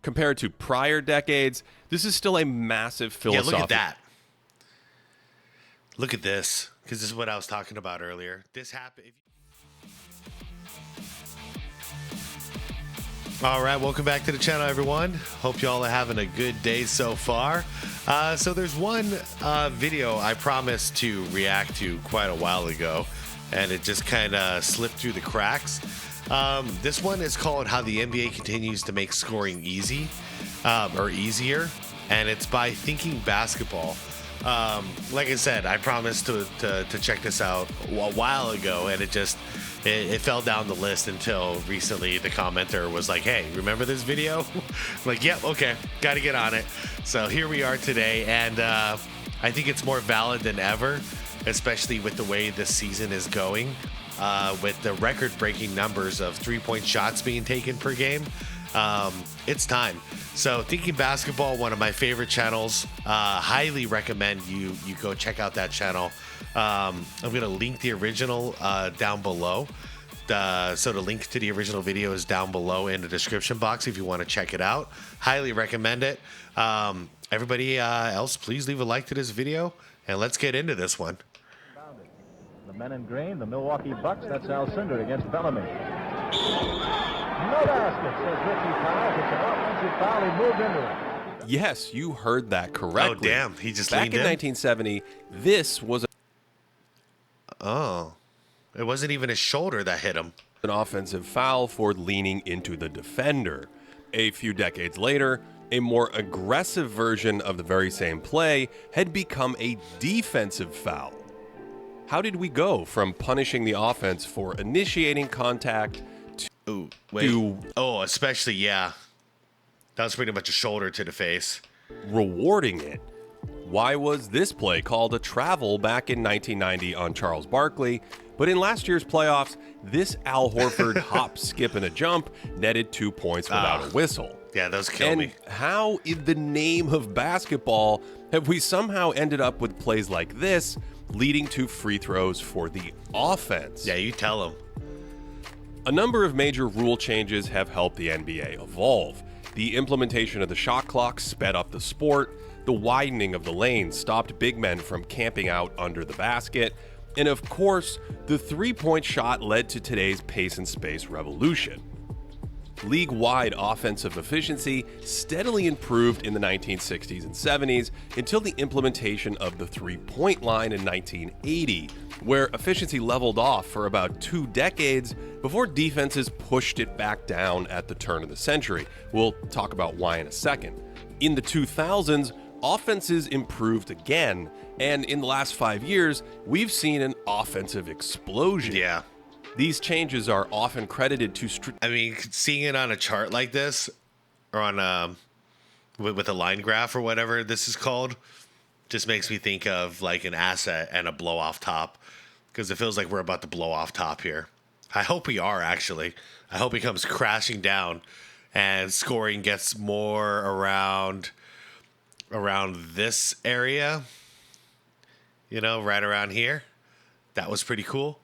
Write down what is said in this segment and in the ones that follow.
Compared to prior decades, this is still a massive philosophical... Yeah, look at that. Look at this, because this is what I was talking about earlier. This happened... All right, welcome back to the channel, everyone. Hope you all are having a good day so far. So there's one video I promised to react to quite a while ago, and it just kind of slipped through the cracks. This one is called How the NBA Continues to Make Scoring Easy, or Easier, and it's by Thinking Basketball. Like I said, I promised to check this out a while ago, and it fell down the list until recently. The commenter was like, hey, remember this video? Like, yep, okay, got to get on it. So here we are today, and I think it's more valid than ever, especially with the way this season is going, with the record-breaking numbers of three-point shots being taken per game. It's time. So Thinking Basketball, one of my favorite channels, highly recommend you go check out that channel. I'm going to link the original down below. So the link to the original video is down below in the description box if you want to check it out. Highly recommend it. Everybody else, please leave a like to this video, and let's get into this one. The men in green, the Milwaukee Bucks, that's Alcindor against Bellamy. No basket, says Ricky Powell. It's an offensive foul. He moved into it. Yes, you heard that correctly. Oh, damn. He just Back leaned in in? 1970, this was Oh. It wasn't even his shoulder that hit him. an offensive foul for leaning into the defender. A few decades later, a more aggressive version of the very same play had become a defensive foul. How did we go from punishing the offense for initiating contact Ooh, wait. to Oh, especially, yeah. That was pretty much a shoulder to the face. rewarding it? Why was this play called a travel back in 1990 on Charles Barkley, but in last year's playoffs, this Al Horford hop, skip, and a jump netted 2 points without a whistle? Yeah, those kill And me. how, in the name of basketball, have we somehow ended up with plays like this leading to free throws for the offense? Yeah, you tell him. A number of major rule changes have helped the NBA evolve. The implementation of the shot clock sped up the sport, the widening of the lanes stopped big men from camping out under the basket, and of course, the three-point shot led to today's pace and space revolution. League-wide offensive efficiency steadily improved in the 1960s and 70s until the implementation of the three-point line in 1980, where efficiency leveled off for about 2 decades before defenses pushed it back down at the turn of the century. We'll talk about why in a second. In the 2000s, offenses improved again, and in the last 5 years, we've seen an offensive explosion. Yeah. These changes are often credited to I mean, seeing it on a chart like this, or on with a line graph or whatever this is called, just makes me think of like an asset and a blow off top, because it feels like we're about to blow off top here. I hope we are, actually. I hope he comes crashing down and scoring gets more around this area, you know, right around here. That was pretty cool.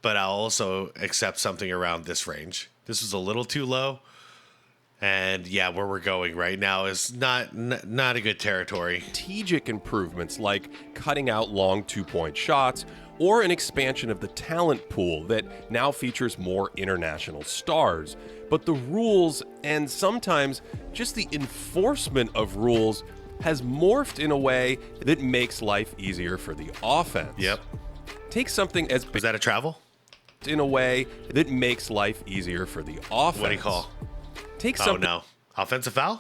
But I'll also accept something around this range. This was a little too low. And yeah, where we're going right now is not a good territory. strategic improvements like cutting out long two-point shots or an expansion of the talent pool that now features more international stars. But the rules, and sometimes just the enforcement of rules, has morphed in a way that makes life easier for the offense. Yep. Take something as Was that a travel? in a way that makes life easier for the offense. What do you call? Take Oh, something no. Offensive foul?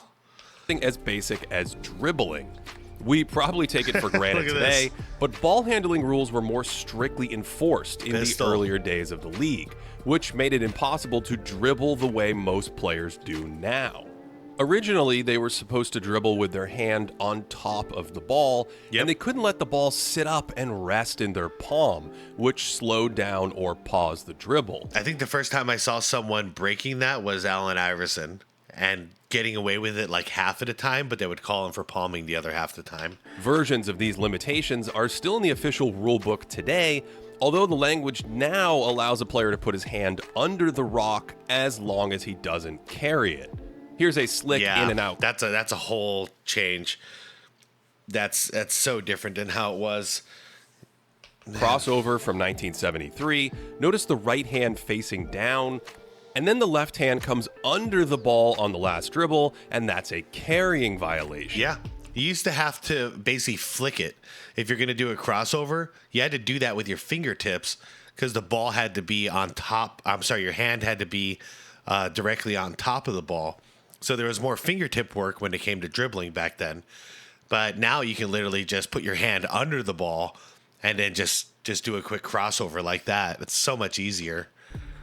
as basic as dribbling. We probably take it for granted Look at today, this. but ball handling rules were more strictly enforced in Pistol. the earlier days of the league, which made it impossible to dribble the way most players do now. Originally, they were supposed to dribble with their hand on top of the ball, Yep. and they couldn't let the ball sit up and rest in their palm, which slowed down or paused the dribble. I think the first time I saw someone breaking that was Allen Iverson and getting away with it like half of the time, but they would call him for palming the other half the time. Versions of these limitations are still in the official rulebook today, although the language now allows a player to put his hand under the rock as long as he doesn't carry it. Here's a slick in and out. That's a whole change. That's so different than how it was. Crossover from 1973. Notice the right hand facing down, and then the left hand comes under the ball on the last dribble, and that's a carrying violation. Yeah. You used to have to basically flick it. If you're going to do a crossover, you had to do that with your fingertips because the ball had to be on top. I'm sorry, your hand had to be directly on top of the ball. So there was more fingertip work when it came to dribbling back then. But now you can literally just put your hand under the ball and then just do a quick crossover like that. It's so much easier.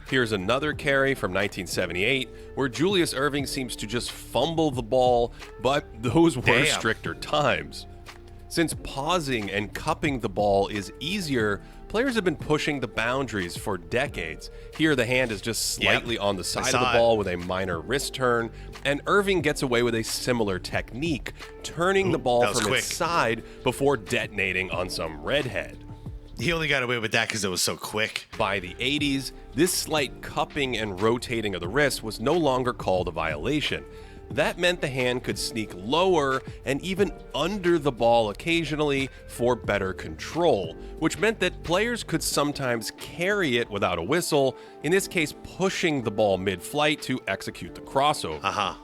Here's another carry from 1978 where Julius Erving seems to just fumble the ball, but those were stricter times. Since pausing and cupping the ball is easier, players have been pushing the boundaries for decades. Here the hand is just slightly on the side of the ball with a minor wrist turn, and Erving gets away with a similar technique, turning the ball from its side before detonating on some redhead. He only got away with that because it was so quick. By the 80s, this slight cupping and rotating of the wrist was no longer called a violation. That meant the hand could sneak lower and even under the ball occasionally for better control, which meant that players could sometimes carry it without a whistle, in this case pushing the ball mid-flight to execute the crossover.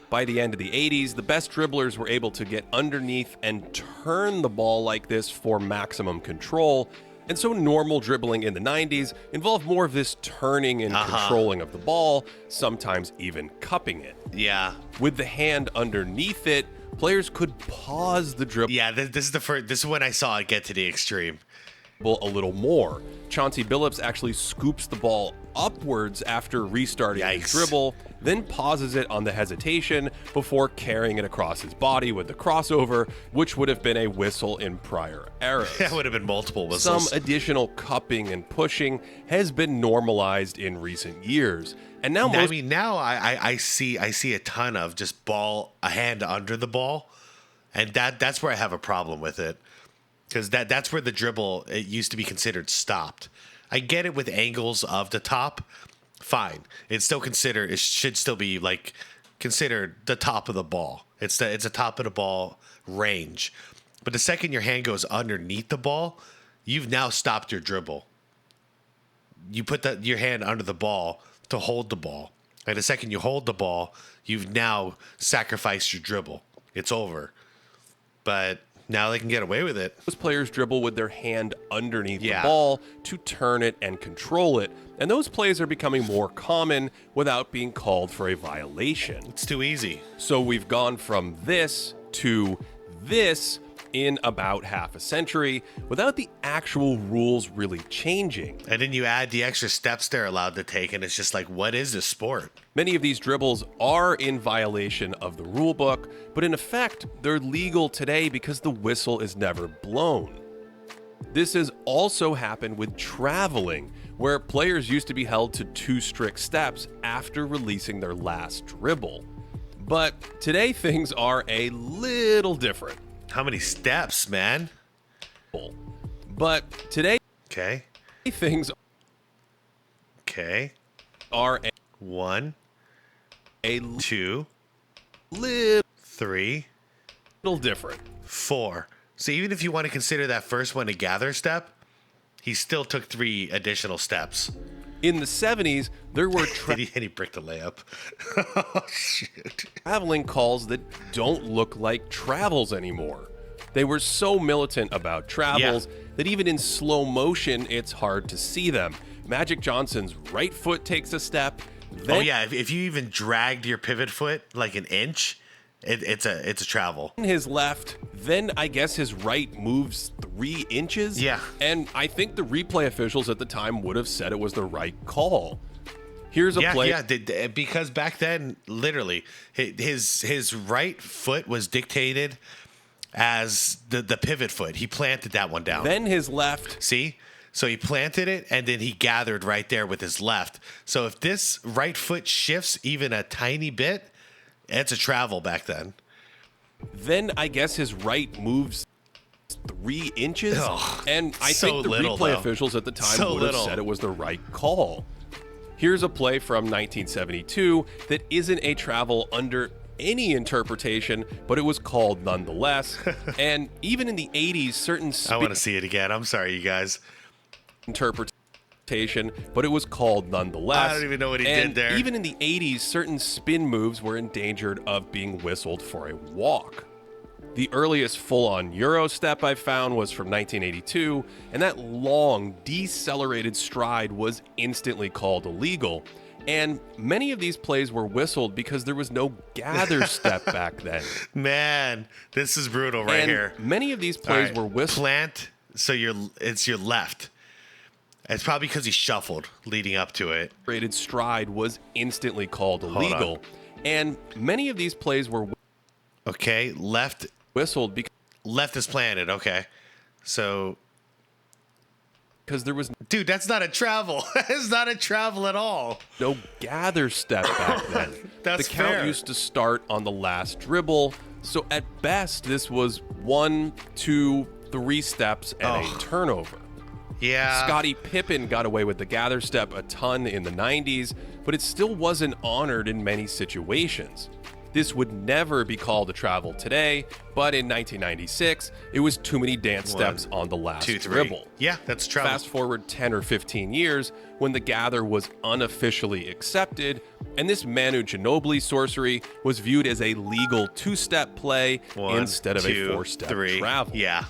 By the end of the 80s, the best dribblers were able to get underneath and turn the ball like this for maximum control, and so normal dribbling in the 90s involved more of this turning and controlling of the ball, sometimes even cupping it. Yeah. With the hand underneath it, players could pause the dribble. Yeah, this is when I saw it get to the extreme. A little more. Chauncey Billups actually scoops the ball upwards after restarting his dribble, then pauses it on the hesitation before carrying it across his body with the crossover, which would have been a whistle in prior eras. That would have been multiple whistles. Some additional cupping and pushing has been normalized in recent years. And now I see a ton of just a hand under the ball, and that's where I have a problem with it. Because that's where the dribble, it used to be considered stopped. I get it with angles of the top, fine. It should still be like considered the top of the ball. It's a top of the ball range. But the second your hand goes underneath the ball, you've now stopped your dribble. You put your hand under the ball to hold the ball. And the second you hold the ball, you've now sacrificed your dribble. It's over. But now they can get away with it. Those players dribble with their hand underneath the ball to turn it and control it, and those plays are becoming more common without being called for a violation. It's too easy. So we've gone from this to this in about half a century without the actual rules really changing. And then you add the extra steps they're allowed to take, and it's just like, what is this sport? Many of these dribbles are in violation of the rule book, but in effect, they're legal today because the whistle is never blown. This has also happened with traveling, where players used to be held to 2 strict steps after releasing their last dribble. But today things are a little different. How many steps, man? But today things are 1, 2, 3, little different. 4. So even if you want to consider that first one a gather step, he still took 3 additional steps. In the 70s, there were and he bricked a layup. Oh, shoot. Traveling calls that don't look like travels anymore. They were so militant about travels that even in slow motion, it's hard to see them. Magic Johnson's right foot takes a step. Then if you even dragged your pivot foot like an inch, it's a travel. His left, then I guess his right moves 3 inches. Yeah. And I think the replay officials at the time would have said it was the right call. Here's a play. Yeah, because back then, literally, his right foot was dictated as the pivot foot. He planted that one down. Then his left. See? So he planted it, and then he gathered right there with his left. So if this right foot shifts even a tiny bit, it's a travel back then. Then I guess his right moves 3 inches. And I think the little, replay officials at the time would have said it was the right call. Here's a play from 1972 that isn't a travel under any interpretation, but it was called nonetheless. And even in the 80s, certain I want to see it again. I'm sorry, you guys. Interpretation, but it was called nonetheless. I don't even know what he did there. Even in the 80s, certain spin moves were endangered of being whistled for a walk. The earliest full-on Euro step I found was from 1982, and that long, decelerated stride was instantly called illegal. And many of these plays were whistled because there was no gather step back then. Man, this is brutal right here. Many of these plays were whistled. Plant, so it's your left. It's probably because he shuffled leading up to it. Rated stride was instantly called illegal. And many of these plays were okay, left whistled because left is planted. Okay. So there was dude, that's not a travel. It's not a travel at all. No gather step back then. That's the count fair. used to start on the last dribble. So at best, this was 1, 2, 3 steps and a turnover. Yeah. Scottie Pippen got away with the gather step a ton in the 90s, but it still wasn't honored in many situations. This would never be called a travel today, but in 1996, it was too many dance steps on the last 2, 3. dribble. Yeah, that's travel. Fast forward 10 or 15 years when the gather was unofficially accepted, and this Manu Ginobili sorcery was viewed as a legal 2-step play 1, instead of 2, a 4-step 3. travel. Yeah.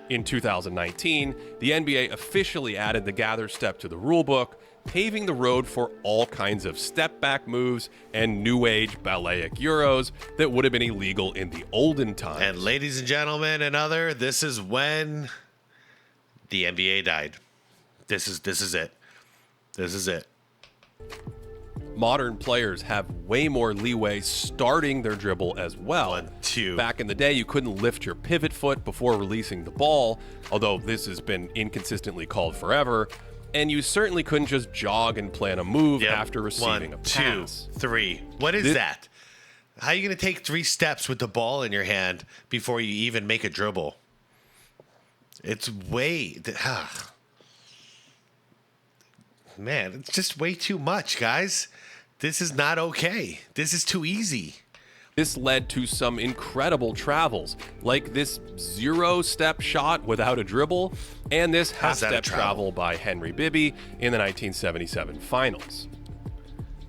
In 2019, the NBA officially added the gather step to the rulebook, paving the road for all kinds of step-back moves and new age balletic Euros that would have been illegal in the olden times. And ladies and gentlemen and other, this is when the NBA died. This is it. This is it. Modern players have way more leeway starting their dribble as well. 1, 2. Back in the day, you couldn't lift your pivot foot before releasing the ball, although this has been inconsistently called forever. And you certainly couldn't just jog and plan a move after receiving 1, a pass. 2, 3. What is that? How are you going to take 3 steps with the ball in your hand before you even make a dribble? It's way... Man, it's just way too much, guys. This is not okay. This is too easy. This led to some incredible travels, like this 0-step shot without a dribble, and this half-step travel by Henry Bibby in the 1977 finals.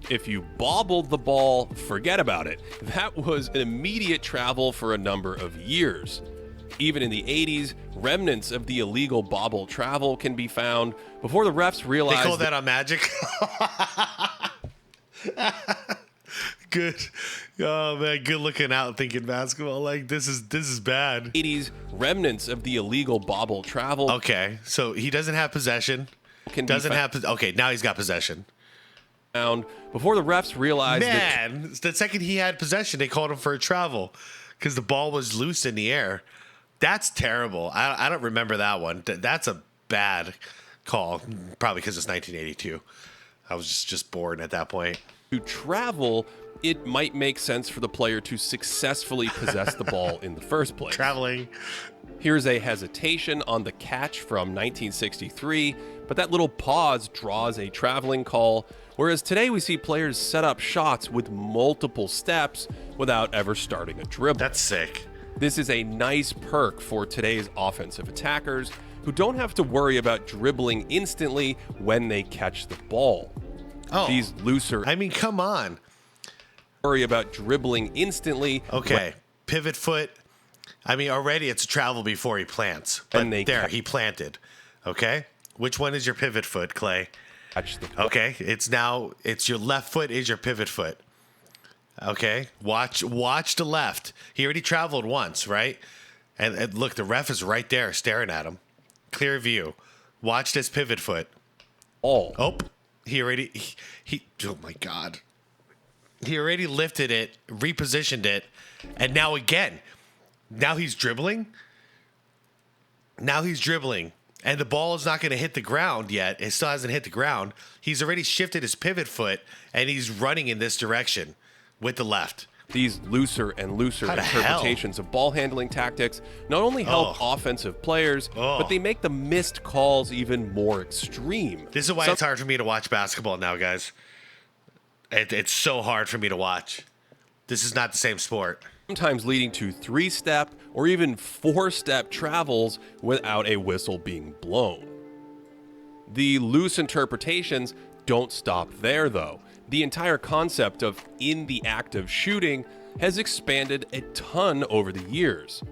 If you bobbled the ball, forget about it. That was an immediate travel for a number of years. Even in the 80s, remnants of the illegal bobble travel can be found before the refs realized... They call that on Magic? Good. Oh, man, good looking out thinking basketball. Like, this is bad. 80s, remnants of the illegal bobble travel... Okay, so he doesn't have possession. Okay, now he's got possession. Before the refs realized the second he had possession, they called him for a travel because the ball was loose in the air. That's terrible. I don't remember that one. That's a bad call, probably because it's 1982. I was just bored at that point. To travel, it might make sense for the player to successfully possess the ball in the first place. Traveling. Here's a hesitation on the catch from 1963, but that little pause draws a traveling call, whereas today we see players set up shots with multiple steps without ever starting a dribble. That's sick. This is a nice perk for today's offensive attackers who don't have to worry about dribbling instantly when they catch the ball. Oh, these looser... I mean, come on. Worry about dribbling instantly. Okay, pivot foot. I mean, already it's a travel before he plants. But he planted. Okay? Which one is your pivot foot, Clay? Catch the ball. Okay, it's your left foot is your pivot foot. Okay, watch the left. He already traveled once, right? And look, the ref is right there staring at him. Clear view. Watch this pivot foot. Oh, he already oh my God. He already lifted it, repositioned it, and now again. Now he's dribbling. And the ball is not going to hit the ground yet. It still hasn't hit the ground. He's already shifted his pivot foot, and he's running in this direction with the left. These looser and looser How the interpretations of ball handling tactics not only help offensive players, but they make the missed calls even more extreme. This is why it's hard for me to watch basketball now, guys. It's so hard for me to watch. This is not the same sport. Sometimes leading to 3-step or even 4-step travels without a whistle being blown. The loose interpretations don't stop there, though. The entire concept of in the act of shooting has expanded a ton over the years.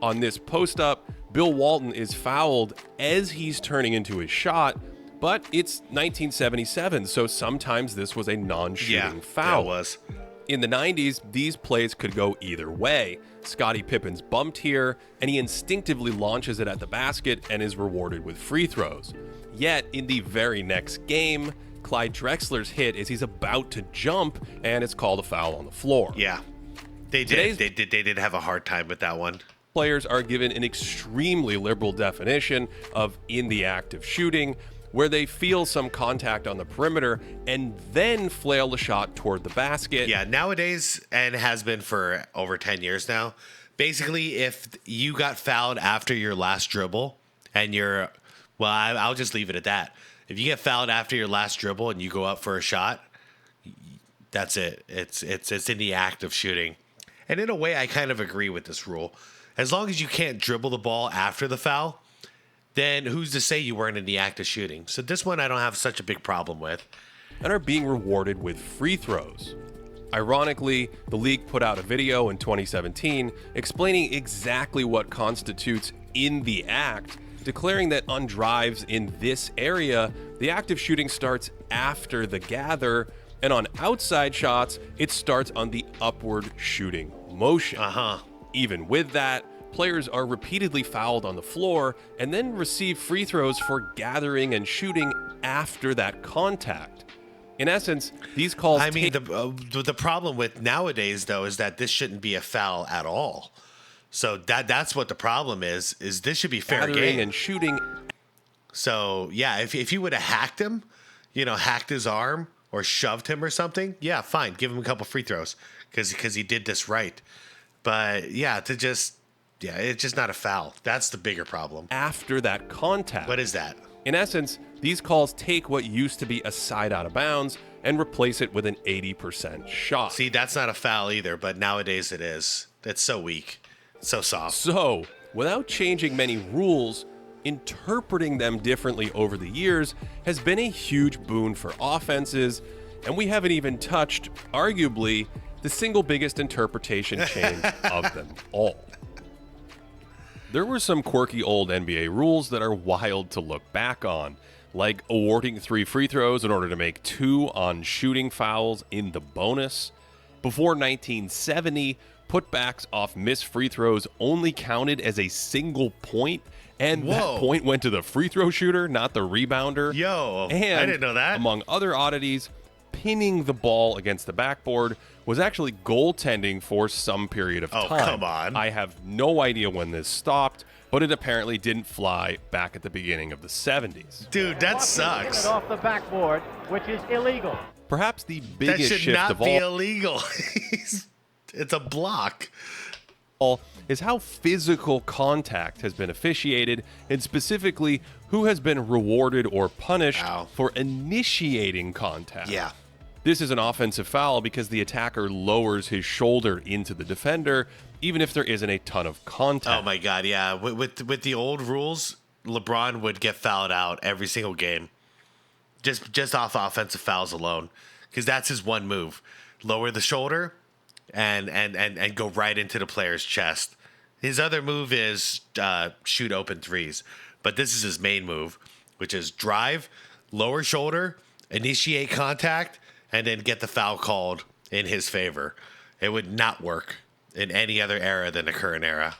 On this post-up, Bill Walton is fouled as he's turning into his shot, but it's 1977, so sometimes this was a non-shooting foul. Yeah, it was. In the 90s, these plays could go either way. Scottie Pippen's bumped here, and he instinctively launches it at the basket and is rewarded with free throws. Yet, in the very next game, Clyde Drexler's hit as he's about to jump, and it's called a foul on the floor. Yeah, they did. They did have a hard time with that one. Players are given an extremely liberal definition of in the act of shooting, where they feel some contact on the perimeter and then flail the shot toward the basket. Yeah, nowadays, and has been for over 10 years now, basically, if you got fouled after your last dribble and I'll just leave it at that. If you get fouled after your last dribble and you go up for a shot, that's it. It's in the act of shooting. And in a way, I kind of agree with this rule. As long as you can't dribble the ball after the foul, then who's to say you weren't in the act of shooting? So this one I don't have such a big problem with. And are being rewarded with free throws. Ironically, the league put out a video in 2017 explaining exactly what constitutes in the act, declaring that on drives in this area, the act of shooting starts after the gather, and on outside shots, it starts on the upward shooting motion. Even with that, players are repeatedly fouled on the floor and then receive free throws for gathering and shooting after that contact. In essence, these calls the problem with nowadays, though, is that this shouldn't be a foul at all. So that's what the problem is this should be fair game. And shooting. So, yeah, if you would have hacked him, hacked his arm or shoved him or something, yeah, fine. Give him a couple free throws because he did this right. But, yeah, it's just not a foul. That's the bigger problem. After that contact. What is that? In essence, these calls take what used to be a side out of bounds and replace it with an 80% shot. See, that's not a foul either, but nowadays it is. It's so weak. So soft. So, without changing many rules, interpreting them differently over the years has been a huge boon for offenses, and we haven't even touched, arguably, the single biggest interpretation change of them all. There were some quirky old NBA rules that are wild to look back on, like awarding 3 free throws in order to make 2 on shooting fouls in the bonus. Before 1970, putbacks off missed free throws only counted as a single point, and that point went to the free throw shooter, not the rebounder. And I didn't know that. Among other oddities, pinning the ball against the backboard was actually goaltending for some period of time. Oh, come on. I have no idea when this stopped, but it apparently didn't fly back at the beginning of the 70s. Dude, that sucks. It off the backboard, which is illegal. Perhaps the biggest shift of all... That should not be illegal. It's a block. Is how physical contact has been officiated, and specifically who has been rewarded or punished for initiating contact. Yeah. This is an offensive foul because the attacker lowers his shoulder into the defender, even if there isn't a ton of contact. Oh my God, yeah. With the old rules, LeBron would get fouled out every single game, just off offensive fouls alone, because that's his one move: lower the shoulder and go right into the player's chest. His other move is shoot open threes, but this is his main move, which is drive, lower shoulder, initiate contact, and then get the foul called in his favor. It would not work in any other era than the current era.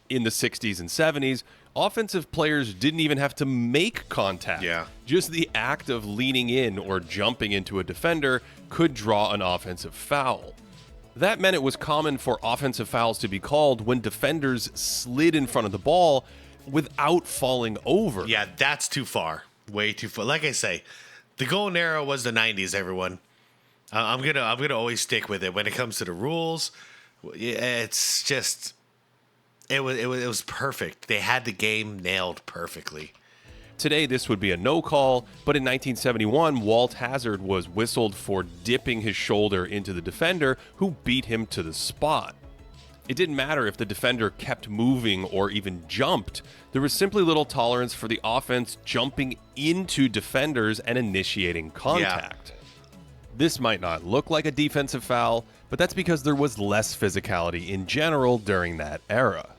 In the 60s and 70s, offensive players didn't even have to make contact. Yeah. Just the act of leaning in or jumping into a defender could draw an offensive foul. That meant it was common for offensive fouls to be called when defenders slid in front of the ball without falling over. Yeah, that's too far. Way too far. Like I say, the golden era was the 90s, everyone. I'm gonna always stick with it when it comes to the rules. It's just it was perfect. They had the game nailed perfectly. Today, this would be a no call, but in 1971, Walt Hazzard was whistled for dipping his shoulder into the defender who beat him to the spot. It didn't matter if the defender kept moving or even jumped. There was simply little tolerance for the offense jumping into defenders and initiating contact. This might not look like a defensive foul, but that's because there was less physicality in general during that era.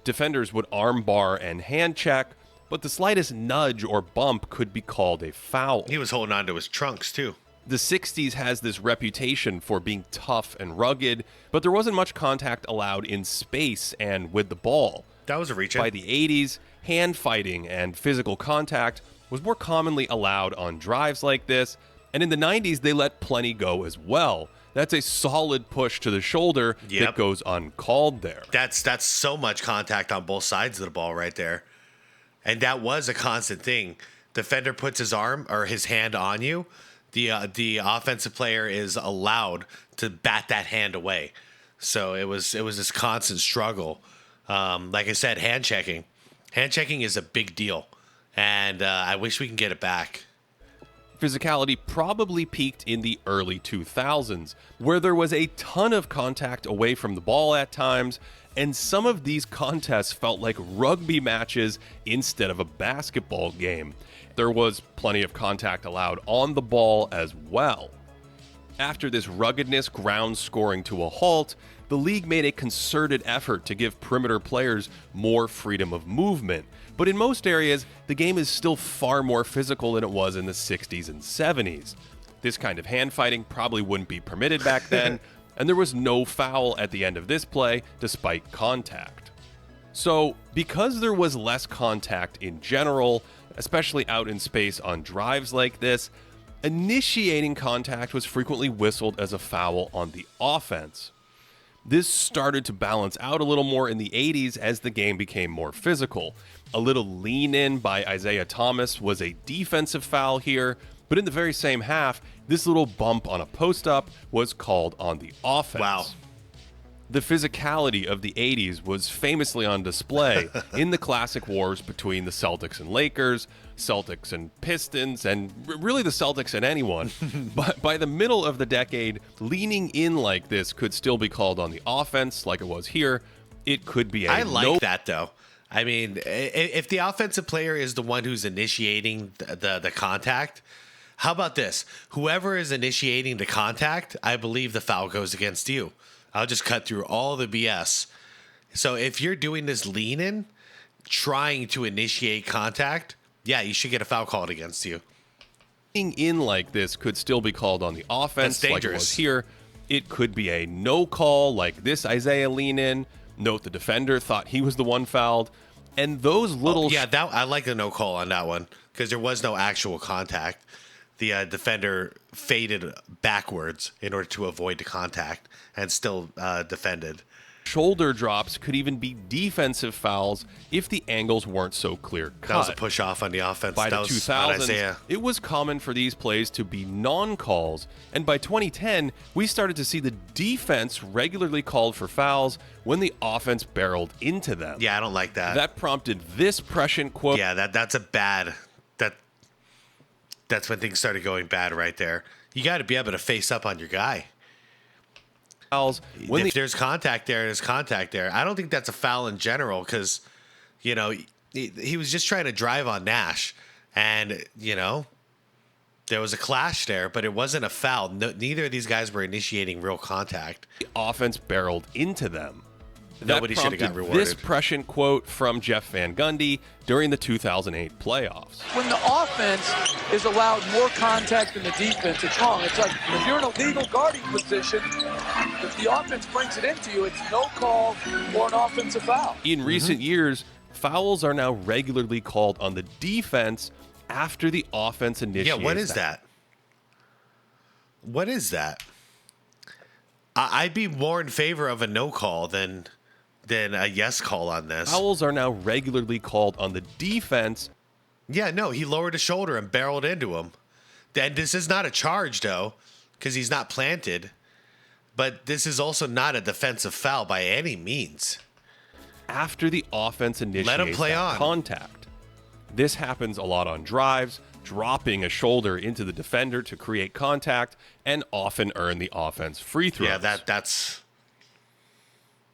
Defenders would armbar and hand check, but the slightest nudge or bump could be called a foul. He was holding on to his trunks, too. The 60s has this reputation for being tough and rugged, but there wasn't much contact allowed in space and with the ball. That was a reach. By the 80s, hand fighting and physical contact was more commonly allowed on drives like this, and in the 90s, they let plenty go as well. That's a solid push to the shoulder that goes uncalled there. That's so much contact on both sides of the ball right there. And that was a constant thing. Defender puts his arm or his hand on you. The offensive player is allowed to bat that hand away. So it was this constant struggle. Like I said, hand checking. Hand checking is a big deal. And I wish we can get it back. Physicality probably peaked in the early 2000s, where there was a ton of contact away from the ball at times, and some of these contests felt like rugby matches instead of a basketball game. There was plenty of contact allowed on the ball as well. After this ruggedness ground scoring to a halt, the league made a concerted effort to give perimeter players more freedom of movement. But in most areas, the game is still far more physical than it was in the 60s and 70s. This kind of hand fighting probably wouldn't be permitted back then, and there was no foul at the end of this play despite contact. So, because there was less contact in general, especially out in space on drives like this, initiating contact was frequently whistled as a foul on the offense. This started to balance out a little more in the 80s as the game became more physical. A little lean in by Isaiah Thomas was a defensive foul here, but in the very same half, this little bump on a post-up was called on the offense. Wow. The physicality of the 80s was famously on display in the classic wars between the Celtics and Lakers, Celtics and Pistons, and really the Celtics and anyone. But by the middle of the decade, leaning in like this could still be called on the offense like it was here. It could be a I like that, though. I mean, if the offensive player is the one who's initiating the contact, how about this? Whoever is initiating the contact, I believe the foul goes against you. I'll just cut through all the BS. So if you're doing this lean in, trying to initiate contact, yeah, you should get a foul called against you. Leaning in like this could still be called on the offense like it was here. It could be a no call like this Isaiah lean in. Note the defender thought he was the one fouled. And those little... I like the no call on that one because there was no actual contact. The defender faded backwards in order to avoid the contact and still defended. Shoulder drops could even be defensive fouls if the angles weren't so clear-cut. That was a push-off on the offense. By the 2000s, it was common for these plays to be non-calls, and by 2010, we started to see the defense regularly called for fouls when the offense barreled into them. Yeah, I don't like that. That prompted this prescient quote. Yeah, that's a bad... That's when things started going bad right there. You got to be able to face up on your guy. If there's contact there, there's contact there. I don't think that's a foul in general because, he was just trying to drive on Nash. And, there was a clash there, but it wasn't a foul. Neither of these guys were initiating real contact. The offense barreled into them. Nobody should have got rewarded. This prescient quote from Jeff Van Gundy during the 2008 playoffs. When the offense is allowed more contact than the defense, it's wrong. It's like if you're in a legal guarding position, if the offense brings it into you, it's no call or an offensive foul. In recent years, fouls are now regularly called on the defense after the offense initiates. Yeah, what is that? What is that? I'd be more in favor of a no call than a yes call on this. Fouls are now regularly called on the defense. Yeah, no, he lowered his shoulder and barreled into him. Then this is not a charge, though. because he's not planted. But this is also not a defensive foul by any means. After the offense initiates Let him play that on. contact. This happens a lot on drives, dropping a shoulder into the defender to create contact and often earn the offense free throws. Yeah, that's...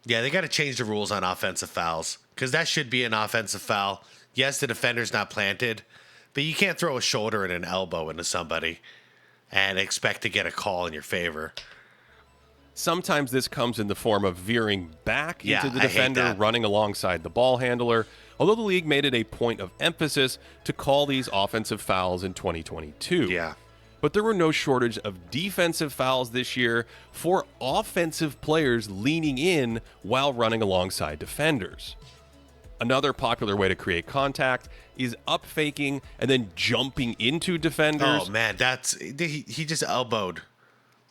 Yeah, they got to change the rules on offensive fouls because that should be an offensive foul. Yes, the defender's not planted, but you can't throw a shoulder and an elbow into somebody and expect to get a call in your favor. Sometimes this comes in the form of veering back into the I hate defender, that. running alongside the ball handler, although the league made it a point of emphasis to call these offensive fouls in 2022. Yeah. But there were no shortage of defensive fouls this year for offensive players leaning in while running alongside defenders. Another popular way to create contact is up faking and then jumping into defenders. Oh, man, he just elbowed.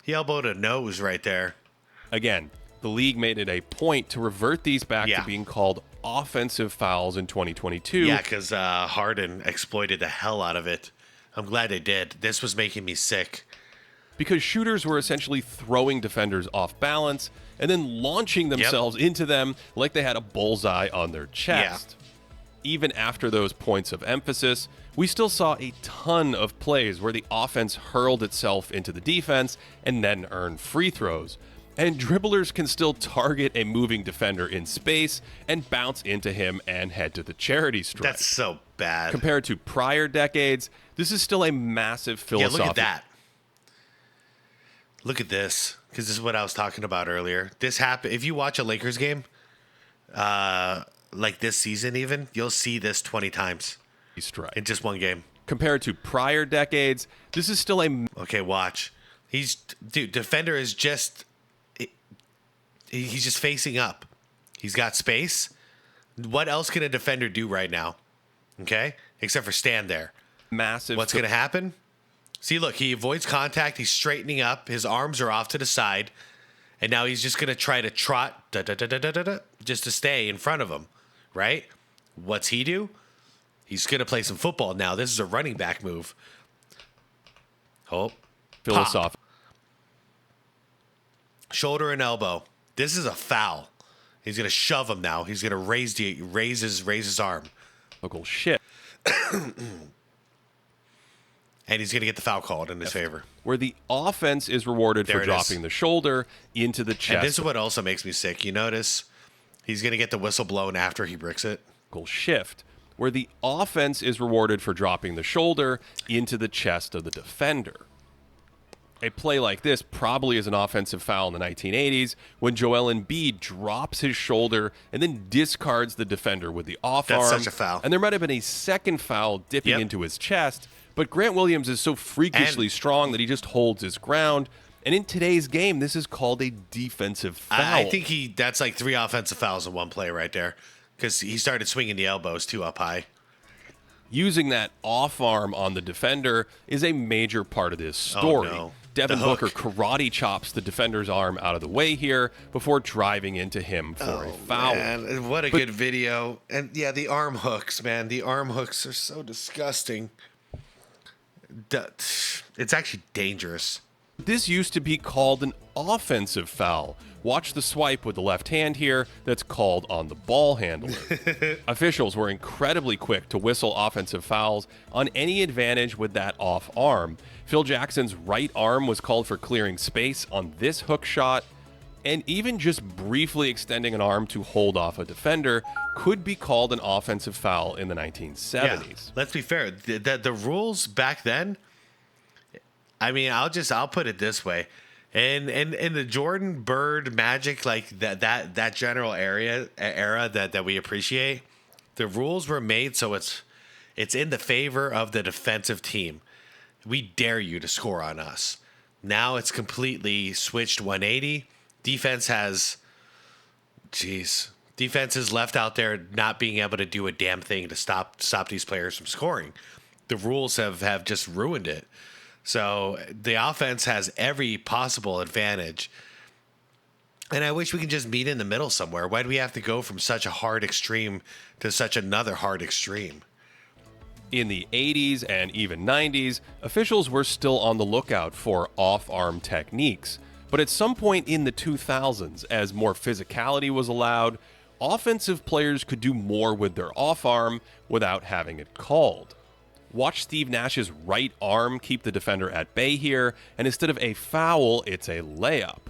He elbowed a nose right there. Again, the league made it a point to revert these back to being called offensive fouls in 2022. Yeah, because Harden exploited the hell out of it. I'm glad they did. This was making me sick. Because shooters were essentially throwing defenders off balance and then launching themselves into them like they had a bullseye on their chest. Even after those points of emphasis, we still saw a ton of plays where the offense hurled itself into the defense and then earned free throws. And dribblers can still target a moving defender in space and bounce into him and head to the charity stripe. That's so bad. Compared to prior decades, this is still a massive philosophical... Yeah, look at that. Look at this, because this is what I was talking about earlier. This happened. If you watch a Lakers game, like this season even, you'll see this 20 times strike. in just one game. Compared to prior decades, this is still a... Okay, watch. Defender is just... He's just facing up. He's got space. What else can a defender do right now? Okay? Except for stand there. Massive... What's going to happen? See, look, he avoids contact. He's straightening up. His arms are off to the side. And now he's just going to try to trot just to stay in front of him, right? What's he do? He's going to play some football now. This is a running back move. Oh, philosophical. Shoulder and elbow. This is a foul. He's going to shove him now. He's going to raise his arm. Shit. And he's going to get the foul called in his favor. Where the offense is rewarded There for it dropping is. the shoulder into the chest. And this is what also makes me sick. You notice he's going to get the whistle blown after he bricks it. Shift. Where the offense is rewarded for dropping the shoulder into the chest of the defender. A play like this probably is an offensive foul in the 1980s when Joel Embiid drops his shoulder and then discards the defender with the off arm. That's such a foul. And there might have been a second foul dipping into his chest, but Grant Williams is so freakishly strong that he just holds his ground. And in today's game, this is called a defensive foul. I think that's like 3 offensive fouls in one play right there because he started swinging the elbows too up high. Using that off arm on the defender is a major part of this story. Oh, no. Devin The hook. Booker karate chops the defender's arm out of the way here before driving into him for a foul. Man, what a good video. And yeah, the arm hooks, man. The arm hooks are so disgusting. It's actually dangerous. This used to be called an offensive foul. Watch the swipe with the left hand here that's called on the ball handler. Officials were incredibly quick to whistle offensive fouls on any advantage with that off arm. Phil Jackson's right arm was called for clearing space on this hook shot, and even just briefly extending an arm to hold off a defender could be called an offensive foul in the 1970s. Yeah, let's be fair. The rules back then, I mean, I'll put it this way. And in the Jordan, Bird, Magic, like that general era that we appreciate, the rules were made so it's in the favor of the defensive team. We dare you to score on us. Now it's completely switched 180. Defense is left out there not being able to do a damn thing to stop these players from scoring. The rules have just ruined it. So the offense has every possible advantage. And I wish we could just meet in the middle somewhere. Why do we have to go from such a hard extreme to such another hard extreme? In the 80s and even 90s, officials were still on the lookout for off-arm techniques. But at some point in the 2000s, as more physicality was allowed, offensive players could do more with their off-arm without having it called. Watch Steve Nash's right arm keep the defender at bay here, and instead of a foul, it's a layup.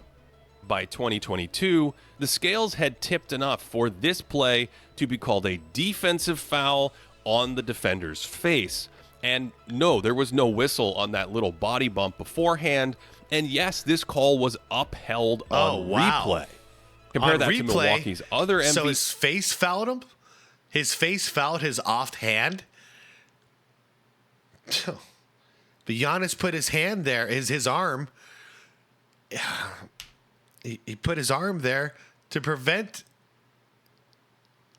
By 2022, the scales had tipped enough for this play to be called a defensive foul on the defender's face. And no, there was no whistle on that little body bump beforehand. And yes, this call was upheld on replay. Compare that to Milwaukee's other MVP. So his face fouled him? His face fouled his off hand? But Giannis put his hand there, his arm. He put his arm there to prevent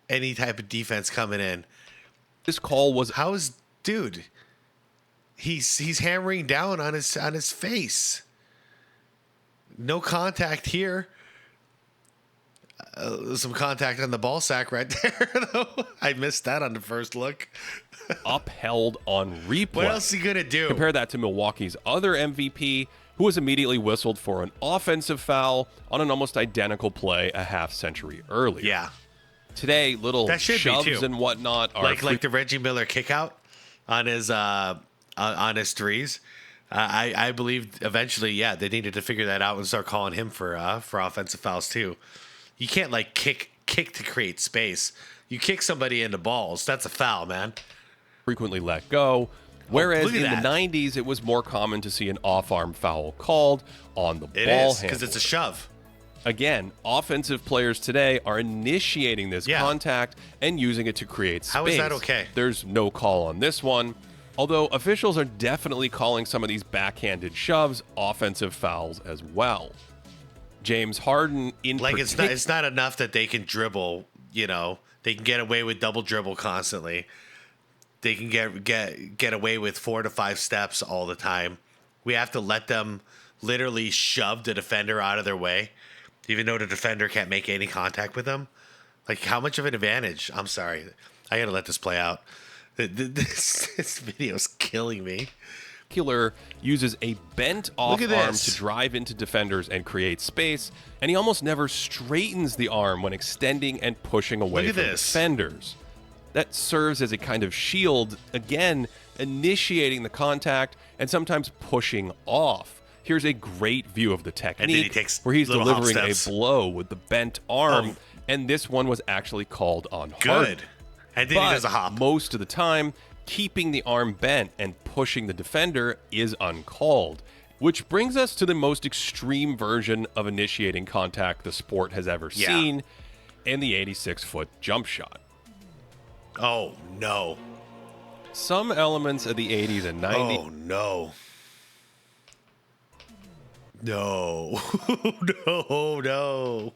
any type of defense coming in. This call was dude? He's hammering down on his face. No contact here. Some contact on the ball sack right there, though. I missed that on the first look. Upheld on replay. What else is he gonna do? Compare that to Milwaukee's other MVP, who was immediately whistled for an offensive foul on an almost identical play a half-century earlier. Yeah. Today, little shoves and whatnot are like the Reggie Miller kickout on his threes. I believe eventually, they needed to figure that out and start calling him for offensive fouls too. You can't like kick to create space. You kick somebody into balls. That's a foul, man. Frequently let go. Whereas in the 90s, it was more common to see an off-arm foul called on the ball handle. Because it's a shove. Again, offensive players today are initiating this contact and using it to create space. How is that okay? There's no call on this one, although officials are definitely calling some of these backhanded shoves offensive fouls as well. James Harden it's not enough that they can dribble, they can get away with double dribble constantly. They can get away with 4 to 5 steps all the time. We have to let them literally shove the defender out of their way, even though the defender can't make any contact with them. Like, how much of an advantage? I'm sorry. I got to let this play out. This video's killing me. Killer uses a bent off arm to drive into defenders and create space, and he almost never straightens the arm when extending and pushing away from defenders. That serves as a kind of shield, again, initiating the contact and sometimes pushing off. Here's a great view of the technique where he's delivering a blow with the bent arm, and this one was actually called on Harden. And then he does a hop. Most of the time, keeping the arm bent and pushing the defender is uncalled, which brings us to the most extreme version of initiating contact the sport has ever seen, and the 86-foot jump shot. Oh, no. Some elements of the 80s and 90s... Oh, no. No. No.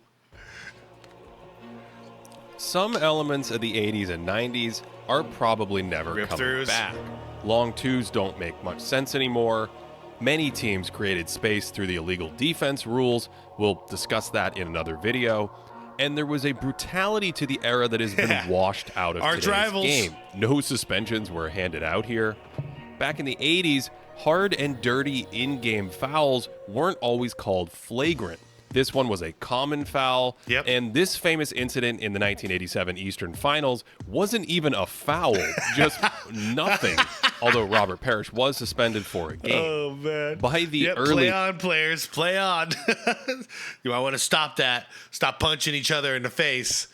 Some elements of the 80s and 90s are probably never coming back. Long twos don't make much sense anymore. Many teams created space through the illegal defense rules. We'll discuss that in another video. And there was a brutality to the era that has been washed out of today's game. No suspensions were handed out here. Back in the 80s, hard and dirty in-game fouls weren't always called flagrant. This one was a common foul, and this famous incident in the 1987 Eastern Finals wasn't even a foul, just nothing, although Robert Parrish was suspended for a game. Oh, man. By the early... Play on, players, play on. You might want to stop that. Stop punching each other in the face.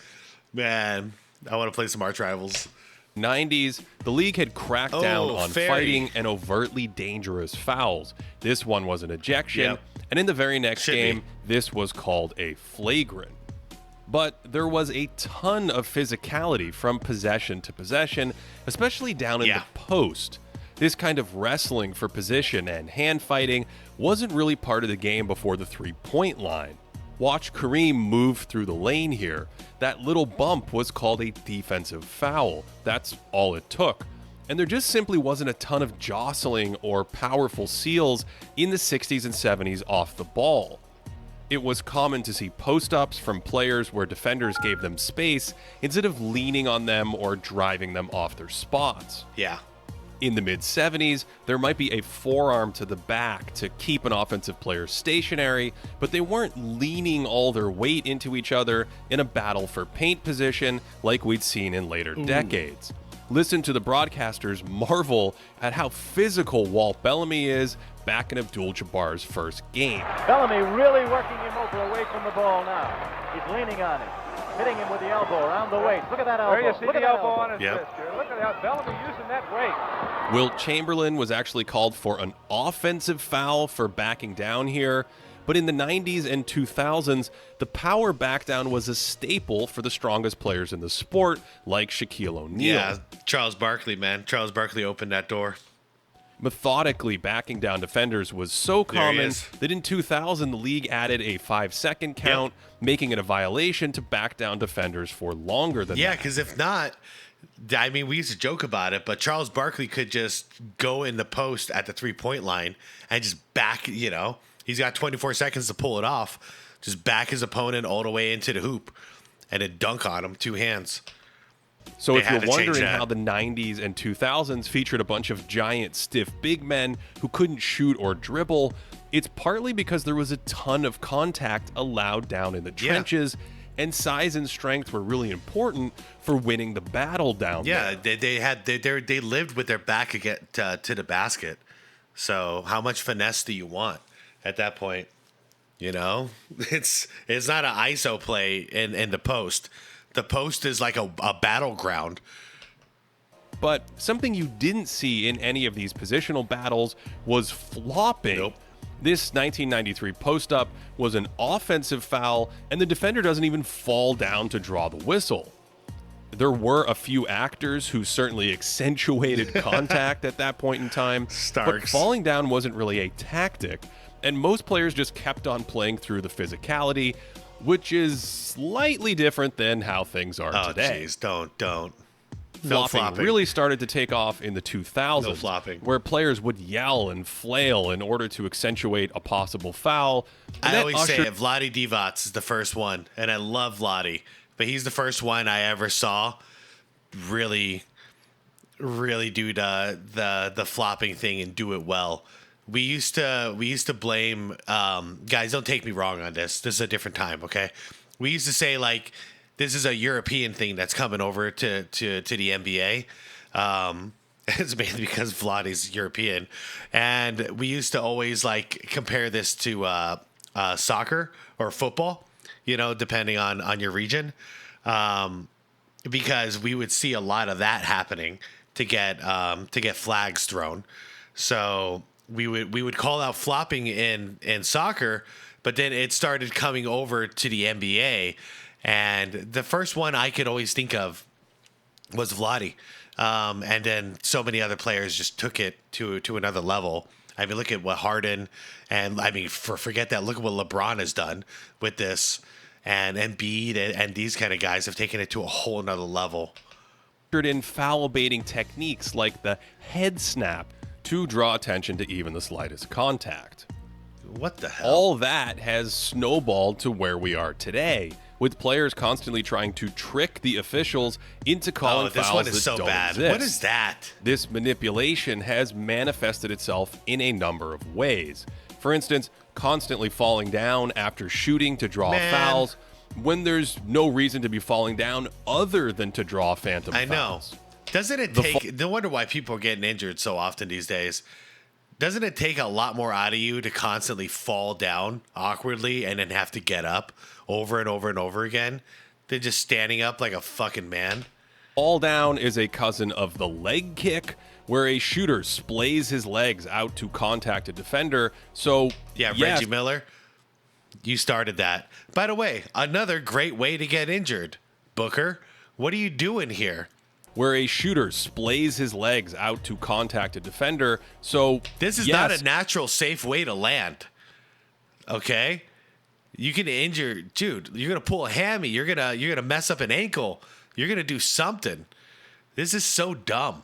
Man, I want to play some Arch Rivals. 90s, the league had cracked down on fighting and overtly dangerous fouls. This one was an ejection, and in the very next game, this was called a flagrant. But there was a ton of physicality from possession to possession, especially down in the post. This kind of wrestling for position and hand fighting wasn't really part of the game before the three-point line. Watch Kareem move through the lane here. That little bump was called a defensive foul. That's all it took. And there just simply wasn't a ton of jostling or powerful seals in the 60s and 70s off the ball. It was common to see post-ups from players where defenders gave them space instead of leaning on them or driving them off their spots. Yeah. In the mid-70s, there might be a forearm to the back to keep an offensive player stationary, but they weren't leaning all their weight into each other in a battle for paint position like we'd seen in later decades. Listen to the broadcasters marvel at how physical Walt Bellamy is back in Abdul-Jabbar's first game. Bellamy really working him over away from the ball now. He's leaning on him, hitting him with the elbow around the waist. Look at that elbow. There you see Look at the that elbow on his Yep. wrist here. Look at that. Bellamy using that weight. Wilt Chamberlain was actually called for an offensive foul for backing down here, but in the 90s and 2000s, the power back down was a staple for the strongest players in the sport, like Shaquille O'Neal. Yeah, Charles Barkley, man. Charles Barkley opened that door. Methodically backing down defenders was so There he common is. that in 2000 the league added a 5-second count, making it a violation to back down defenders for longer than Yeah, that. because if not, I mean, we used to joke about it, but Charles Barkley could just go in the post at the 3-point line and just back, he's got 24 seconds to pull it off. Just back his opponent all the way into the hoop and then dunk on him, 2 hands. So They if had you're to change wondering that. how the 90s and 2000s featured a bunch of giant, stiff big men who couldn't shoot or dribble, it's partly because there was a ton of contact allowed down in the trenches, and size and strength were really important for winning the battle down there. Yeah, they lived with their back to the basket. So how much finesse do you want at that point? It's not an ISO play in the post. The post is like a battleground. But something you didn't see in any of these positional battles was flopping. Nope. This 1993 post-up was an offensive foul, and the defender doesn't even fall down to draw the whistle. There were a few actors who certainly accentuated contact at that point in time, but Starks. falling down wasn't really a tactic, and most players just kept on playing through the physicality, which is slightly different than how things are Oh, today. jeez, don't. No flopping. Really started to take off in the 2000s, No flopping. where players would yell and flail in order to accentuate a possible foul. And I that always say ushered- it, Vlade Divac is the first one, and I love Vlade, but he's the first one I ever saw really do the flopping thing and do it well. We used to blame guys. Don't take me wrong on this. This is a different time, okay? We used to say like this is a European thing that's coming over to the NBA. It's mainly because Vlade's European, and we used to always like compare this to soccer or football, depending on your region, because we would see a lot of that happening to get flags thrown. So we would call out flopping in soccer, but then it started coming over to the NBA, and the first one I could always think of was Vlade. And then so many other players just took it to another level. I mean, look at what Harden and forget that. Look at what LeBron has done with this, and Embiid and these kind of guys have taken it to a whole nother level. in foul baiting techniques like the head snap to draw attention to even the slightest contact. What the hell? All that has snowballed to where we are today, with players constantly trying to trick the officials into calling this fouls one is that so don't bad. exist. What is that? This manipulation has manifested itself in a number of ways. For instance, constantly falling down after shooting to draw fouls when there's no reason to be falling down other than to draw phantom fouls. I know. Doesn't it take... No wonder why people are getting injured so often these days. Doesn't it take a lot more out of you to constantly fall down awkwardly and then have to get up over and over and over again than just standing up like a fucking man? Fall down is a cousin of the leg kick, where a shooter splays his legs out to contact a defender. So, Yeah, yes, Reggie Miller, you started that. By the way, another great way to get injured. Booker, what are you doing here? where a shooter splays his legs out to contact a defender. So, This is not a natural, safe way to land. Okay? You can injure, dude. You're gonna pull a hammy. You're gonna mess up an ankle. You're gonna do something. This is so dumb.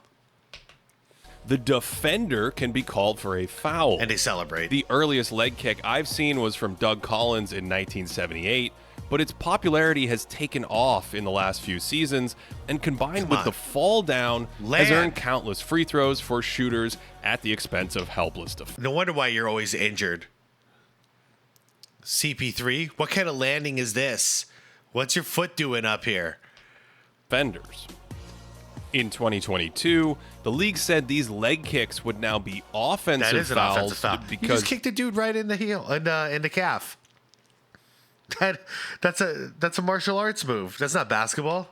the defender can be called for a foul. And they celebrate. The earliest leg kick I've seen was from Doug Collins in 1978, but its popularity has taken off in the last few seasons, and combined with the fall down, has earned countless free throws for shooters at the expense of helpless defenders. No wonder why you're always injured. CP3, what kind of landing is this? What's your foot doing up here? In 2022, the league said these leg kicks would now be offensive That is an fouls offensive foul. You because just kicked a dude right in the heel, in the calf. That's a martial arts move. That's not basketball.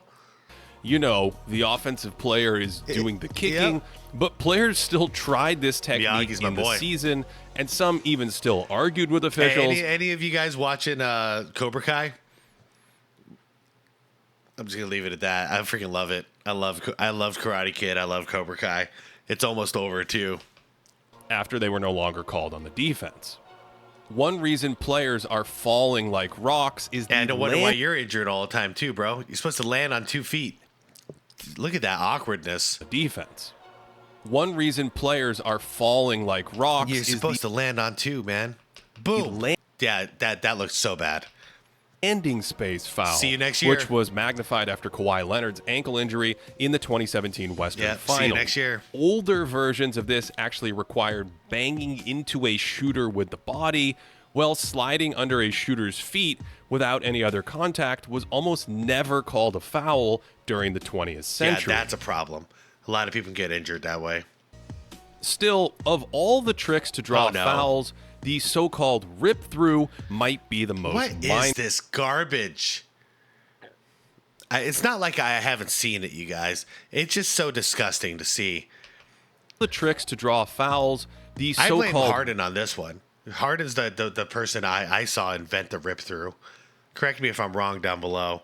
you know, the offensive player is doing the kicking, but players still tried this technique in the season, and some even still argued with officials. Hey, any of you guys watching Cobra Kai? I'm just gonna leave it at that. I freaking love it. I love Karate Kid. I love Cobra Kai. It's almost over too. After they were no longer called on the defense. One reason players are falling like rocks is and I don't wonder why you're injured all the time too, bro. You're supposed to land on 2 feet. Look at that awkwardness. Defense. One reason players are falling like rocks You're supposed to land on 2, man. Boom. Yeah, that looks so bad. Landing space foul. See you next year. Which was magnified after Kawhi Leonard's ankle injury in the 2017 Western Final. See you next year. Older versions of this actually required banging into a shooter with the body, while sliding under a shooter's feet without any other contact was almost never called a foul during the 20th century. Yeah, that's a problem. A lot of people get injured that way. Still, of all the tricks to draw fouls, the so-called rip-through might be the most. What is this garbage? It's not like I haven't seen it, you guys. It's just so disgusting to see. The tricks to draw fouls, the I so-called... blame Harden on this one. Harden's the person I saw invent the rip-through. Correct me if I'm wrong down below.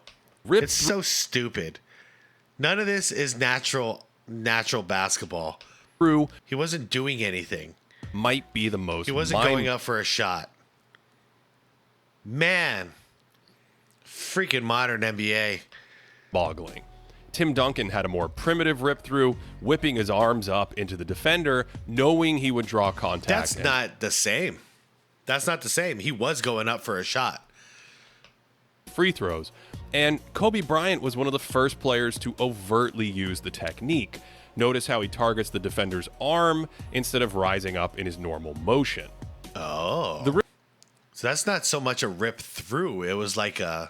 It's so stupid. None of this is natural basketball. He wasn't doing anything. Might be the most. He wasn't going up for a shot. Man, freaking modern NBA. Boggling. Tim Duncan had a more primitive rip through, whipping his arms up into the defender, knowing he would draw contact. That's not the same. That's not the same. He was going up for a shot. Free throws. And Kobe Bryant was one of the first players to overtly use the technique. Notice how he targets the defender's arm instead of rising up in his normal motion. Oh. So that's not so much a rip through. It was like I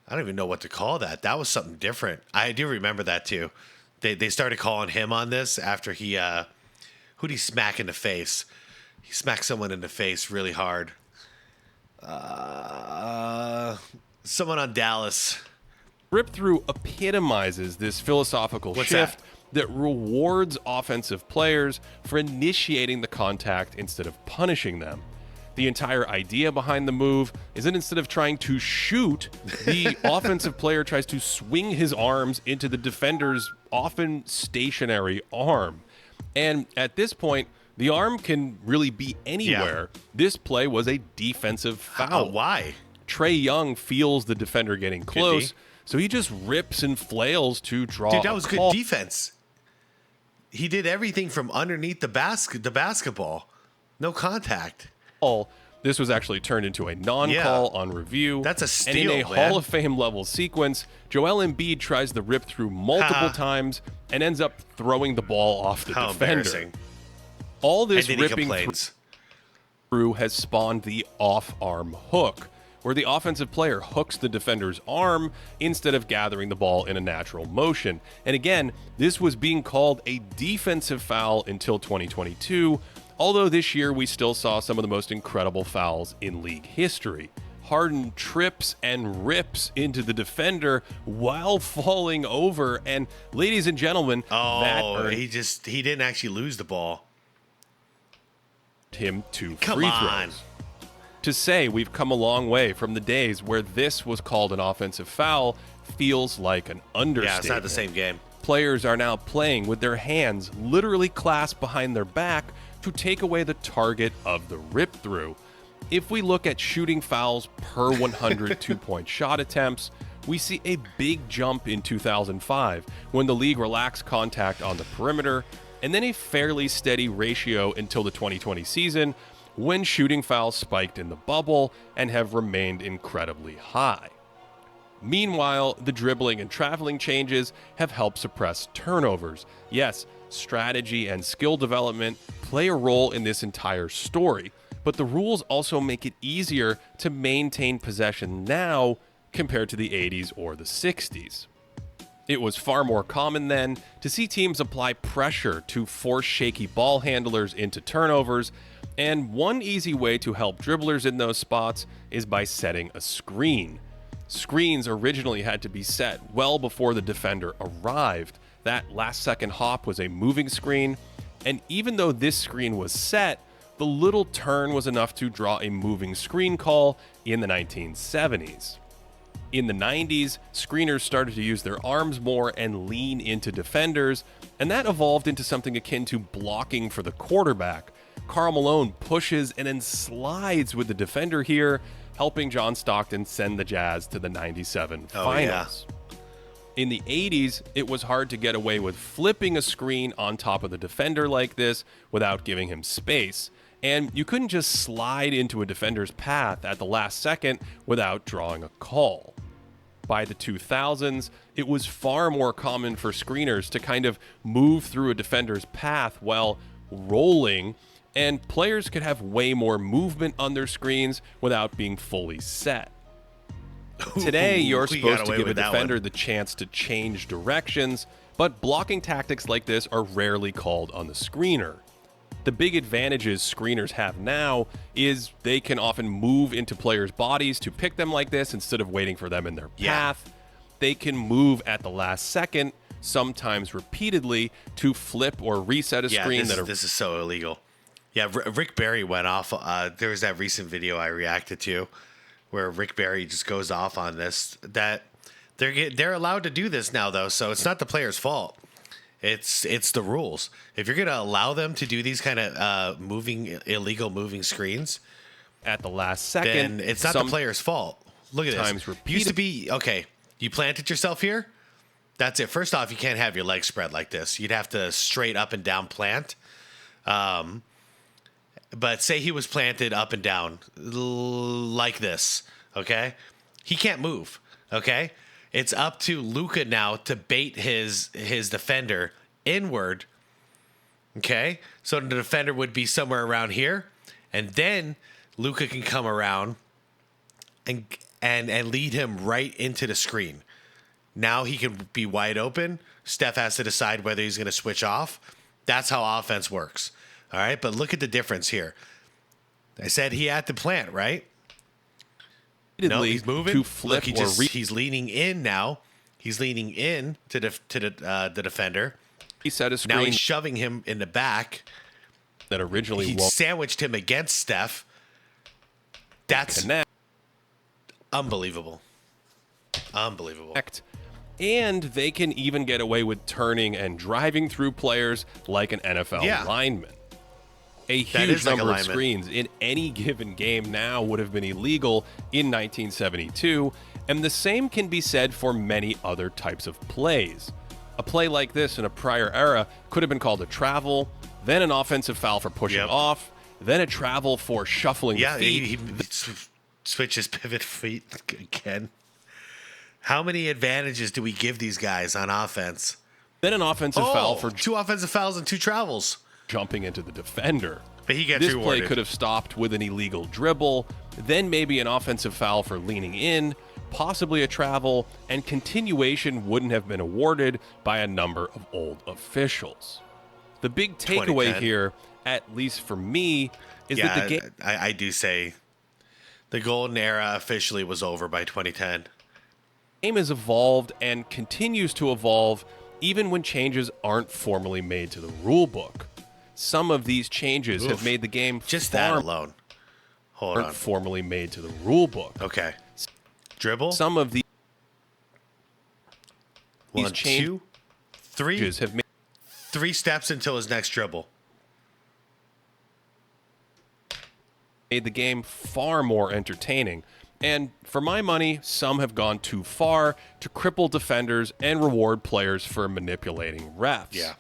don't even know what to call that. That was something different. I do remember that too. They started calling him on this after he who'd he smack in the face? He smacked someone in the face really hard. Someone on Dallas. Rip through epitomizes this philosophical shift that rewards offensive players for initiating the contact instead of punishing them. The entire idea behind the move is that instead of trying to shoot, the offensive player tries to swing his arms into the defender's often stationary arm. And at this point, the arm can really be anywhere. Yeah. This play was a defensive foul. Why? Trae Young feels the defender getting close, so he just rips and flails to draw. Dude, that was good defense. He did everything from underneath the basketball. No contact. This was actually turned into a non-call on review. That's a steal, and in a Hall of Fame level sequence, Joel Embiid tries the rip through multiple times and ends up throwing the ball off the defender. All this ripping through has spawned the off-arm hook, where the offensive player hooks the defender's arm instead of gathering the ball in a natural motion. And again, this was being called a defensive foul until 2022, although this year we still saw some of the most incredible fouls in league history. Harden trips and rips into the defender while falling over, and ladies and gentlemen, he didn't actually lose the ball. Him 2 free throws. To say we've come a long way from the days where this was called an offensive foul feels like an understatement. Yeah, it's not the same game. Players are now playing with their hands literally clasped behind their back to take away the target of the rip-through. If we look at shooting fouls per 100 two-point shot attempts, we see a big jump in 2005 when the league relaxed contact on the perimeter, and then a fairly steady ratio until the 2020 season, when shooting fouls spiked in the bubble and have remained incredibly high. Meanwhile, the dribbling and traveling changes have helped suppress turnovers. Yes, strategy and skill development play a role in this entire story, but the rules also make it easier to maintain possession now compared to the 80s or the 60s. It was far more common then to see teams apply pressure to force shaky ball handlers into turnovers, and one easy way to help dribblers in those spots is by setting a screen. Screens originally had to be set well before the defender arrived. That last-second hop was a moving screen, and even though this screen was set, the little turn was enough to draw a moving screen call in the 1970s. In the 90s, screeners started to use their arms more and lean into defenders, and that evolved into something akin to blocking for the quarterback. Karl Malone pushes and then slides with the defender here, helping John Stockton send the Jazz to the 97 finals. In the 80s, it was hard to get away with flipping a screen on top of the defender like this without giving him space. And you couldn't just slide into a defender's path at the last second without drawing a call. By the 2000s, it was far more common for screeners to kind of move through a defender's path while rolling, and players could have way more movement on their screens without being fully set. Today, you're supposed to give a defender the chance to change directions, but blocking tactics like this are rarely called on the screener. The big advantages screeners have now is they can often move into players' bodies to pick them like this instead of waiting for them in their path. They can move at the last second, sometimes repeatedly, to flip or reset a screen. This is so illegal. Yeah, Rick Barry went off. There was that recent video I reacted to where Rick Barry just goes off on this. That they're allowed to do this now, though, so it's not the player's fault. It's the rules. If you're going to allow them to do these kind of illegal moving screens at the last second, then it's not the player's fault. Look at this. Used to be, okay, you planted yourself here. That's it. First off, you can't have your legs spread like this. You'd have to straight up and down plant. But say he was planted up and down like this, okay? He can't move, okay? It's up to Luka now to bait his defender inward, okay? So the defender would be somewhere around here, and then Luka can come around and lead him right into the screen. Now he can be wide open. Steph has to decide whether he's going to switch off. That's how offense works. All right, but look at the difference here. I said he had to plant, right? No, he's moving. To flip look, he's leaning in now. He's leaning in to the defender. He set a screen. Now he's shoving him in the back. That originally he sandwiched him against Steph. That's unbelievable. Unbelievable. And they can even get away with turning and driving through players like an NFL lineman. A huge number of screens in any given game now would have been illegal in 1972, and the same can be said for many other types of plays. A play like this in a prior era could have been called a travel, then an offensive foul for pushing off, then a travel for shuffling the feet. He switches pivot feet again. How many advantages do we give these guys on offense? Then an offensive foul for 2 offensive fouls and 2 travels. Jumping into the defender. But he gets this rewarded. Play could have stopped with an illegal dribble, then maybe an offensive foul for leaning in, possibly a travel, and continuation wouldn't have been awarded by a number of old officials. The big takeaway here, at least for me, is that the game... I do say the golden era officially was over by 2010. The game has evolved and continues to evolve even when changes aren't formally made to the rule book. Some of these changes have made the game just that alone. Hold on. Formally made to the rule book. Okay. Dribble. Some of these 1, 2, 3 have made 3 steps until his next dribble. Made the game far more entertaining. And for my money, some have gone too far to cripple defenders and reward players for manipulating refs. Yeah.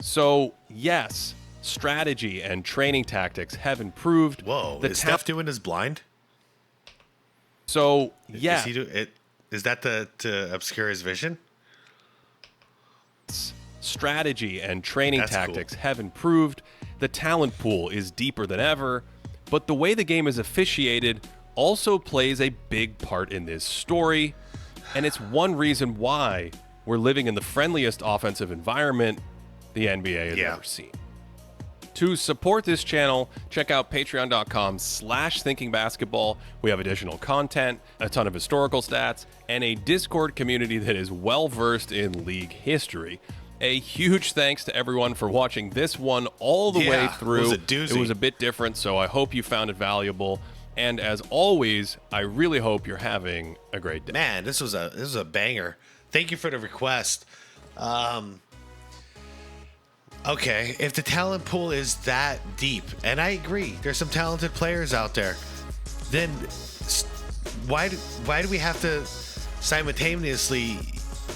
So, yes, strategy and training tactics have improved. Whoa, is Steph doing his blind? So, yeah. Is that to obscure his vision? Strategy and training tactics have improved. The talent pool is deeper than ever, but the way the game is officiated also plays a big part in this story, and it's one reason why we're living in the friendliest offensive environment the NBA has ever seen. To support this channel, check out patreon.com/thinkingbasketball. We have additional content, a ton of historical stats, and a Discord community that is well-versed in league history. A huge thanks to everyone for watching this one all the way through. It was a doozy. It was a bit different, so I hope you found it valuable. And as always, I really hope you're having a great day. Man, this was a banger. Thank you for the request. Okay, if the talent pool is that deep, and I agree, there's some talented players out there, then why do we have to simultaneously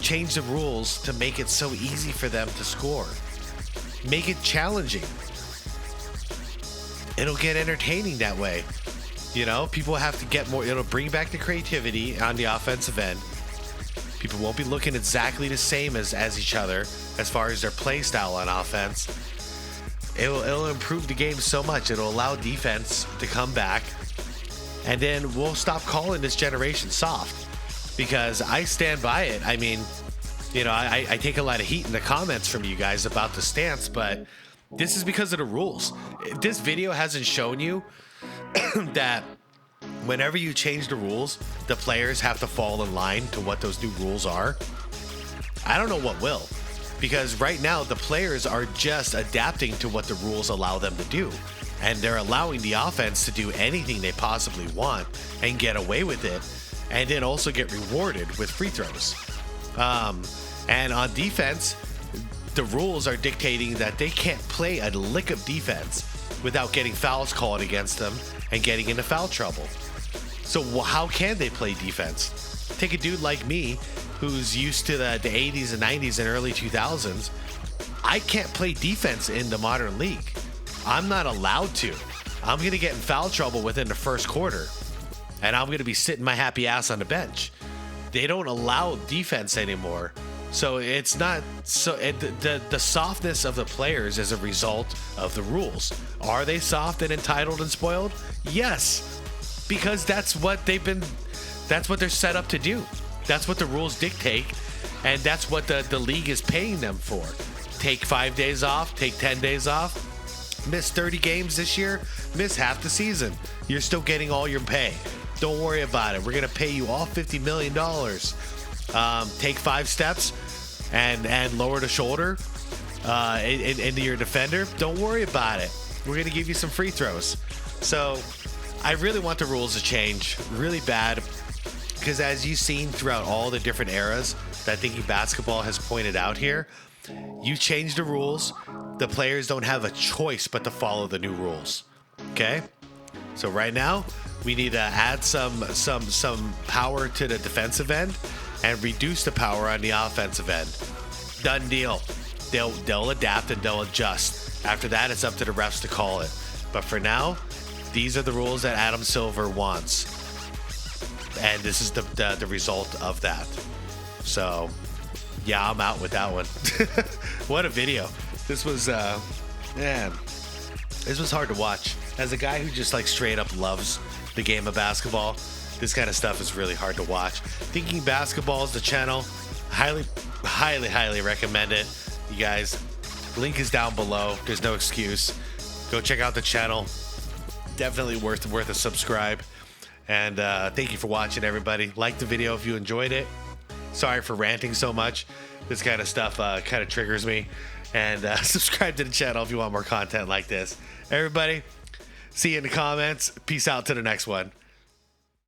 change the rules to make it so easy for them to score? Make it challenging. It'll get entertaining that way. You know, people have to get more. It'll bring back the creativity on the offensive end. People won't be looking exactly the same as each other as far as their play style on offense. It'll improve the game so much. It'll allow defense to come back. And then we'll stop calling this generation soft, because I stand by it. I mean, you know, I take a lot of heat in the comments from you guys about the stance, but this is because of the rules. If this video hasn't shown you that whenever you change the rules, the players have to fall in line to what those new rules are, I don't know what will. Because right now, the players are just adapting to what the rules allow them to do. And they're allowing the offense to do anything they possibly want and get away with it, and then also get rewarded with free throws. And on defense, the rules are dictating that they can't play a lick of defense without getting fouls called against them and getting into foul trouble. So how can they play defense? Take a dude like me, who's used to the 80s and 90s and early 2000s. I can't play defense in the modern league. I'm not allowed to. I'm going to get in foul trouble within the first quarter, and I'm going to be sitting my happy ass on the bench. They don't allow defense anymore. So it's not so the softness of the players is a result of the rules. Are they soft and entitled and spoiled? Yes, because that's what they're set up to do. That's what the rules dictate, and that's what the league is paying them for. Take 5 days off, take 10 days off, miss 30 games this year, miss half the season. You're still getting all your pay. Don't worry about it. We're going to pay you all $50 million. Take 5 steps and lower the shoulder into your defender. Don't worry about it. We're going to give you some free throws. So I really want the rules to change really bad, because as you've seen throughout all the different eras that Thinking Basketball has pointed out here, you change the rules, the players don't have a choice but to follow the new rules. Okay? So right now, we need to add some power to the defensive end and reduce the power on the offensive end. Done deal. They'll adapt and they'll adjust. After that, it's up to the refs to call it. But for now, these are the rules that Adam Silver wants. And this is the result of that. So, yeah, I'm out with that one. What a video. This was, man, this was hard to watch. As a guy who just like straight up loves the game of basketball, this kind of stuff is really hard to watch. Thinking Basketball is the channel. Highly recommend it. You guys, link is down below. There's no excuse. Go check out the channel. Definitely worth a subscribe. And thank you for watching, everybody. Like the video if you enjoyed it. Sorry for ranting so much. This kind of stuff kind of triggers me. And subscribe to the channel if you want more content like this. Everybody, see you in the comments. Peace out to the next one.